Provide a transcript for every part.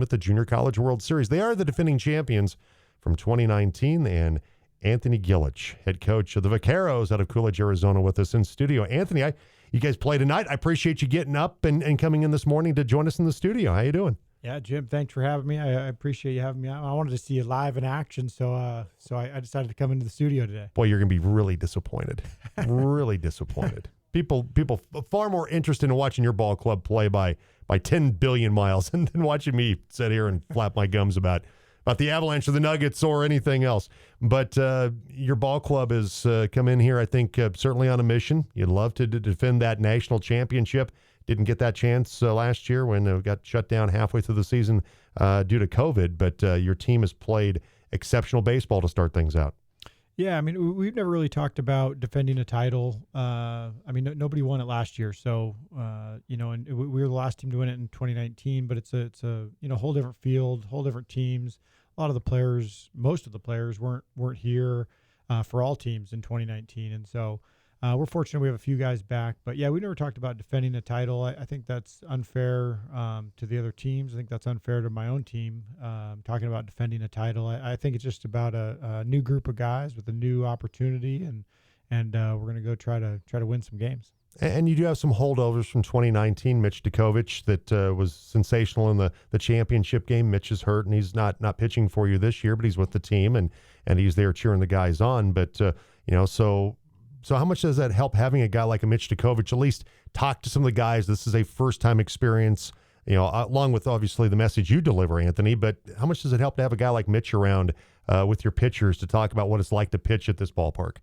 team at the Junior College World Series. They are the defending champions from 2019, and Anthony Gillich, head coach of the Vaqueros out of Coolidge, Arizona, with us in studio. Anthony, you guys play tonight. I appreciate you getting up and coming in this morning to join us in the studio. How you doing? Yeah, Jim, thanks for having me. I appreciate you having me. I wanted to see you live in action, so I decided to come into the studio today. Boy, you're going to be really disappointed. Really disappointed. People far more interested in watching your ball club play by 10 billion miles than watching me sit here and flap my gums about the Avalanche or the Nuggets or anything else. But your ball club has come in here, I think, certainly on a mission. You'd love to defend that national championship. Didn't get that chance last year when it got shut down halfway through the season due to COVID. But your team has played exceptional baseball to start things out. Yeah, I mean, we've never really talked about defending a title. I mean, nobody won it last year, so and we were the last team to win it in 2019. But it's a whole different field, whole different teams. A lot of the players, most of the players, weren't here for all teams in 2019, and so we're fortunate we have a few guys back. But yeah, we never talked about defending a title. I think that's unfair to the other teams. I think that's unfair to my own team. Talking about defending a title, I think it's just about a new group of guys with a new opportunity, and we're going to go try to win some games. And you do have some holdovers from 2019. Mitch Djokovic that was sensational in the championship game. Mitch is hurt, and he's not pitching for you this year, but he's with the team, and he's there cheering the guys on. But, so how much does that help having a guy like a Mitch Djokovic at least talk to some of the guys? This is a first-time experience, along with obviously the message you deliver, Anthony. But how much does it help to have a guy like Mitch around with your pitchers to talk about what it's like to pitch at this ballpark?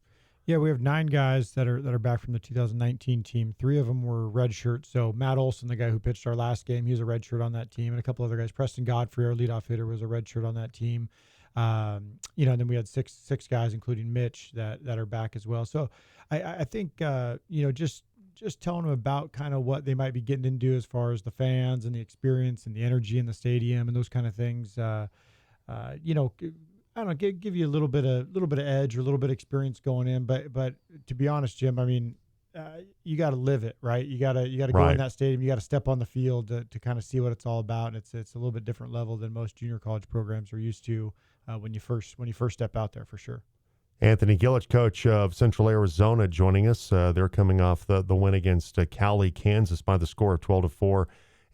Yeah, we have 9 guys that are back from the 2019 team. 3 of them were red shirts. So Matt Olson, the guy who pitched our last game, he was a red shirt on that team, and a couple other guys. Preston Godfrey, our leadoff hitter, was a red shirt on that team. And then we had six guys, including Mitch, that are back as well. So I think just telling them about kind of what they might be getting into as far as the fans and the experience and the energy in the stadium and those kind of things. I don't know, give you a little bit of edge or a little bit of experience going in, but to be honest, Jim, I mean, you got to live it, right? You got to go in that stadium. You got to step on the field to kind of see what it's all about. And it's a little bit different level than most junior college programs are used to when you first step out there, for sure. Anthony Gillich, coach of Central Arizona, joining us. They're coming off the win against Cali, Kansas by the score of 12-4.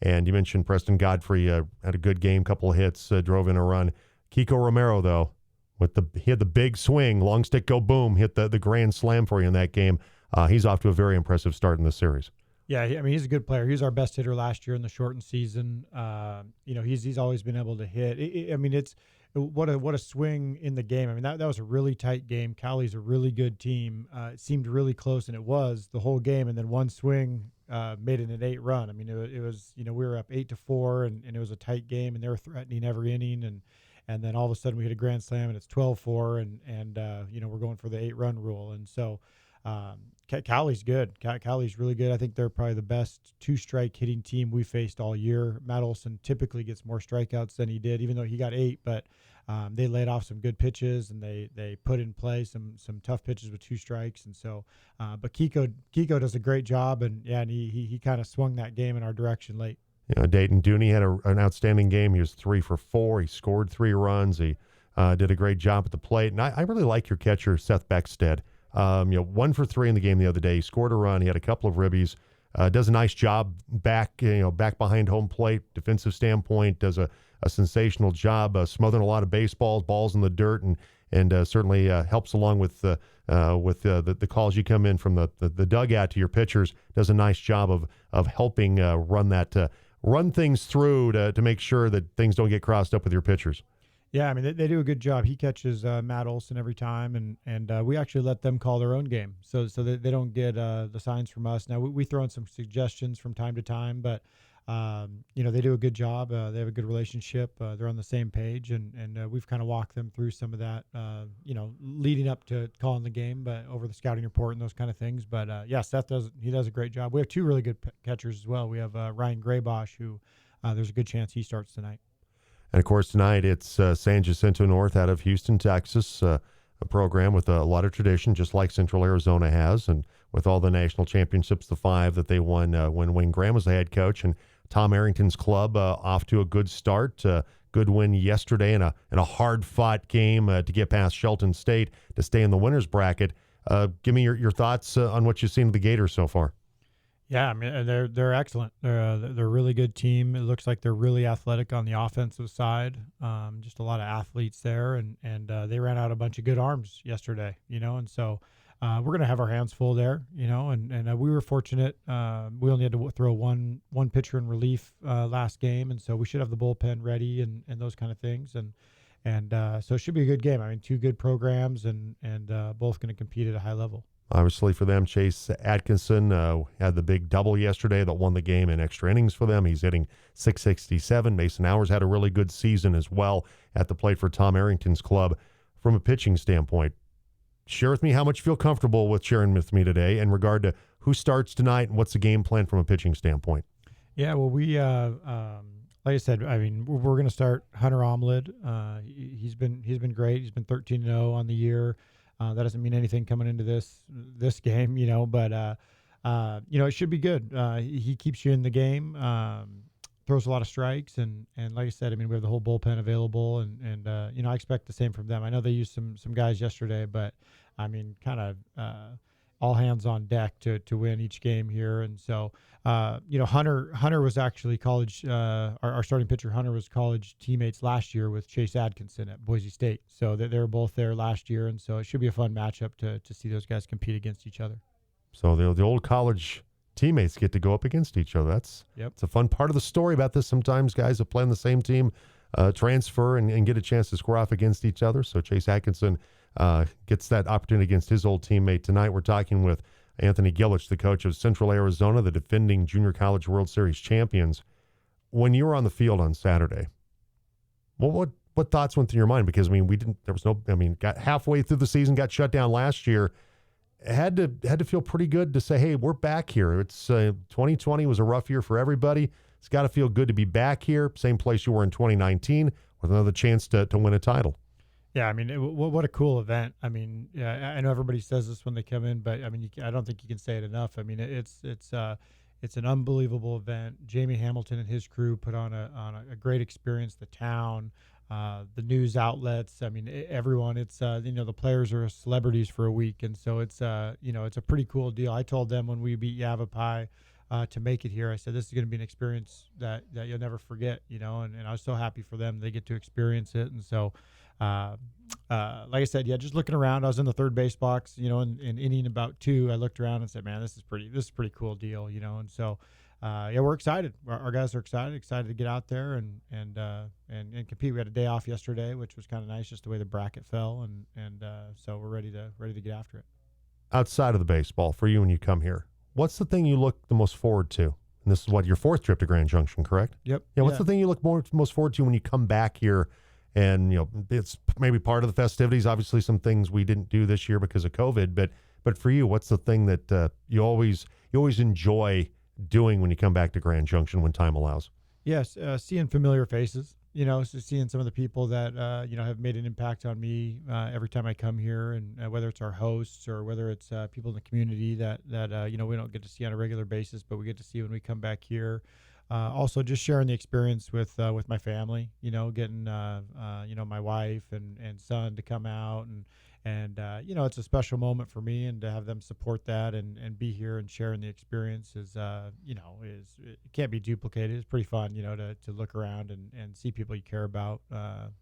And you mentioned Preston Godfrey had a good game, couple of hits, drove in a run. Kiko Romero, though, he had the big swing, long stick, go boom, hit the grand slam for you in that game. He's off to a very impressive start in this series. Yeah, I mean, he's a good player. He was our best hitter last year in the shortened season. He's always been able to hit. It's what a swing in the game. I mean, that was a really tight game. Cali's a really good team. It seemed really close, and it was the whole game. And then one swing made it an 8-run. I mean, it was we were up 8-4, and it was a tight game, and they were threatening every inning, and then all of a sudden we hit a grand slam and it's 12-4, and we're going for the 8-run rule. And so Cali's good. Cali's really good. I think they're probably the best 2-strike hitting team we faced all year. Matt Olson typically gets more strikeouts than he did, even though he got 8, but they laid off some good pitches, and they put in play some tough pitches with 2 strikes. And so, but Kiko does a great job, and he kind of swung that game in our direction late. Dayton Dooney had an outstanding game. He was 3 for 4. He scored 3 runs. He did a great job at the plate. And I really like your catcher, Seth Beckstead. 1 for 3 in the game the other day. He scored a run. He had a couple of ribbies. Does a nice job back behind home plate, defensive standpoint. Does a sensational job smothering a lot of baseballs, balls in the dirt, and certainly helps along with the calls you come in from the dugout to your pitchers. Does a nice job of helping run things through to make sure that things don't get crossed up with your pitchers. Yeah, I mean, they do a good job. He catches Matt Olson every time, and we actually let them call their own game, so that they don't get the signs from us. Now, we throw in some suggestions from time to time, but, they do a good job. They have a good relationship. They're on the same page, and we've kind of walked them through some of that, leading up to calling the game, but over the scouting report and those kind of things. But, Seth does a great job. We have 2 really good catchers as well. We have Ryan Graybosch, who there's a good chance he starts tonight. And, of course, tonight it's San Jacinto North out of Houston, Texas, a program with a lot of tradition, just like Central Arizona has, and with all the national championships, the 5 that they won when Wayne Graham was the head coach. And Tom Arrington's club off to a good start. Good win yesterday in a hard-fought game to get past Shelton State to stay in the winners bracket. Give me your thoughts on what you've seen of the Gators so far. Yeah, I mean they're excellent. They're a really good team. It looks like they're really athletic on the offensive side. Just a lot of athletes there, and they ran out a bunch of good arms yesterday. And so we're gonna have our hands full there. And we were fortunate. We only had to throw one pitcher in relief last game, and so we should have the bullpen ready and those kind of things. And so it should be a good game. I mean, two good programs, and both going to compete at a high level. Obviously for them, Chase Atkinson had the big double yesterday that won the game in extra innings for them. He's hitting .667. Mason Hours had a really good season as well at the plate for Tom Arrington's club. From a pitching standpoint, share with me how much you feel comfortable with sharing with me today in regard to who starts tonight and what's the game plan from a pitching standpoint. Yeah, well, we like I said, I mean, we're going to start Hunter Omlid. He's been great. He's been 13-0 on the year. That doesn't mean anything coming into this game, but it should be good. He keeps you in the game, throws a lot of strikes, and like I said, I mean, we have the whole bullpen available, and I expect the same from them. I know they used some guys yesterday, but I mean, kind of all hands on deck to win each game here. And so, Hunter was actually college, our starting pitcher, Hunter, was college teammates last year with Chase Atkinson at Boise State. So they were both there last year. And so it should be a fun matchup to see those guys compete against each other. So the old college teammates get to go up against each other. It's a fun part of the story about this. Sometimes guys that play on the same team transfer and get a chance to square off against each other. So Chase Atkinson gets that opportunity against his old teammate tonight. We're talking with Anthony Gillich, the coach of Central Arizona, the defending Junior College World Series champions. When you were on the field on Saturday, what thoughts went through your mind? Because got halfway through the season, got shut down last year. Had to feel pretty good to say, hey, we're back here. It's 2020 was a rough year for everybody. It's got to feel good to be back here, same place you were in 2019, with another chance to win a title. Yeah, I mean, what a cool event. I mean, I know everybody says this when they come in, but I mean, I don't think you can say it enough. I mean, it's an unbelievable event. Jamie Hamilton and his crew put on a great experience. The town, the news outlets. I mean, everyone. It's the players are celebrities for a week, and so it's it's a pretty cool deal. I told them when we beat Yavapai to make it here, I said this is going to be an experience that you'll never forget. And I was so happy for them. They get to experience it, and so. Like I said, just looking around, I was in the third base box, in inning about 2, I looked around and said, man, this is a pretty cool deal, and so, we're excited. Our guys are excited to get out there and compete. We had a day off yesterday, which was kind of nice, just the way the bracket fell. And so we're ready to get after it. Outside of the baseball for you, when you come here, what's the thing you look the most forward to? And this is your 4th trip to Grand Junction, correct? Yep. Yeah. What's the thing you look most forward to when you come back here? And, it's maybe part of the festivities, obviously some things we didn't do this year because of COVID, but for you, what's the thing that you always enjoy doing when you come back to Grand Junction when time allows? Yes. Seeing familiar faces, so seeing some of the people that, have made an impact on me every time I come here, and whether it's our hosts or whether it's people in the community that we don't get to see on a regular basis, but we get to see when we come back here. Also just sharing the experience with my family, getting, my wife and son to come out and it's a special moment for me, and to have them support that and be here and sharing the experience is it can't be duplicated. It's pretty fun, to look around and see people you care about,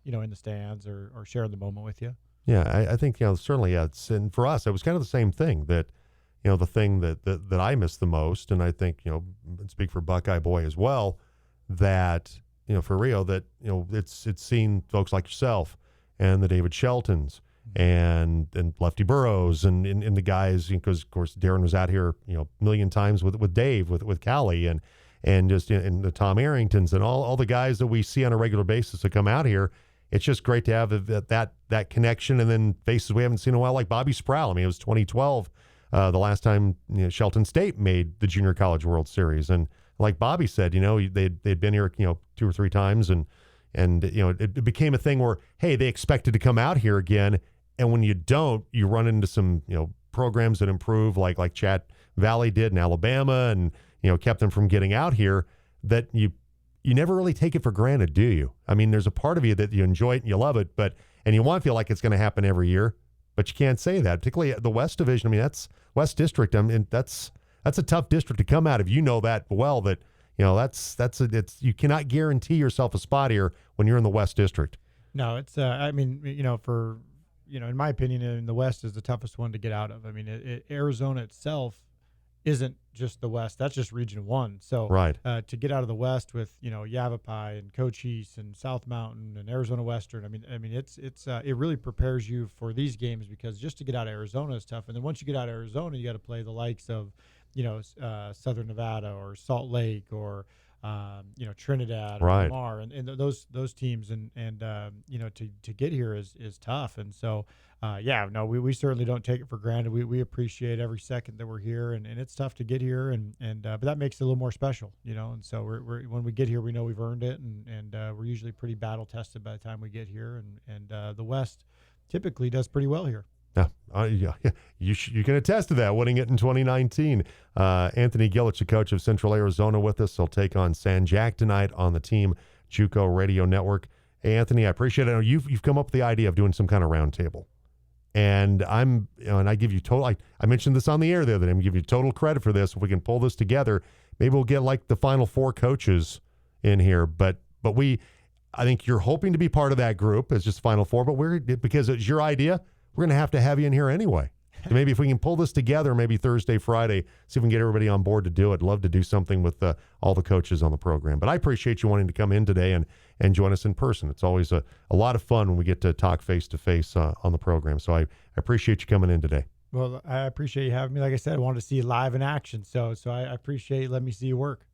in the stands or sharing the moment with you. Yeah. I think, certainly, and for us, it was kind of the same thing that, the thing that I miss the most, and I think, speak for Buckeye Boy as well, that, for Rio, that, it's seeing folks like yourself and the David Sheltons and Lefty Burrows and the guys, because, of course, Darren was out here, a million times with Dave, with Callie and just and the Tom Arringtons and all the guys that we see on a regular basis that come out here. It's just great to have that connection, and then faces we haven't seen in a while, like Bobby Sproul. I mean, it was 2012. The last time Shelton State made the Junior College World Series, and like Bobby said, they'd been here 2 or 3 times, and it became a thing where, hey, they expected to come out here again, and when you don't, you run into some programs that improve, like Chat Valley did in Alabama, and kept them from getting out here. that you never really take it for granted, do you? I mean, there's a part of you that you enjoy it and you love it, and you want to feel like it's going to happen every year, but you can't say that. Particularly the West Division. I mean, that's West District. I mean, that's a tough district to come out of. You know that well. That you cannot guarantee yourself a spot here when you're in the West District. No, it's I mean, in my opinion, in the West is the toughest one to get out of. I mean, Arizona itself isn't just the West. That's just Region 1. So right. To get out of the West with, Yavapai and Cochise and South Mountain and Arizona Western, I mean, it really prepares you for these games, because just to get out of Arizona is tough. And then once you get out of Arizona, you got to play the likes of, Southern Nevada or Salt Lake or, Trinidad or right. Lamar and those teams. And to get here is tough. And so, we certainly don't take it for granted. We appreciate every second that we're here, and it's tough to get here, but that makes it a little more special, And so we're when we get here, we know we've earned it, and we're usually pretty battle tested by the time we get here, and the West typically does pretty well here. Yeah, you can attest to that, winning it in 2019. Anthony Gillich, the coach of Central Arizona, with us. He'll take on San Jack tonight on the Team JUCO Radio Network. Hey, Anthony, I appreciate it. I know you've come up with the idea of doing some kind of roundtable. And I give you total, I mentioned this on the air the other day, I'm going to give you total credit for this. If we can pull this together, maybe we'll get like the final 4 coaches in here. But I think you're hoping to be part of that group as just final 4, but because it's your idea, we're going to have you in here anyway. So maybe if we can pull this together, maybe Thursday, Friday, see if we can get everybody on board to do it. Love to do something with all the coaches on the program. But I appreciate you wanting to come in today and join us in person. It's always a lot of fun when we get to talk face-to-face on the program. So I appreciate you coming in today. Well, I appreciate you having me. Like I said, I wanted to see you live in action. So I appreciate letting me see you work.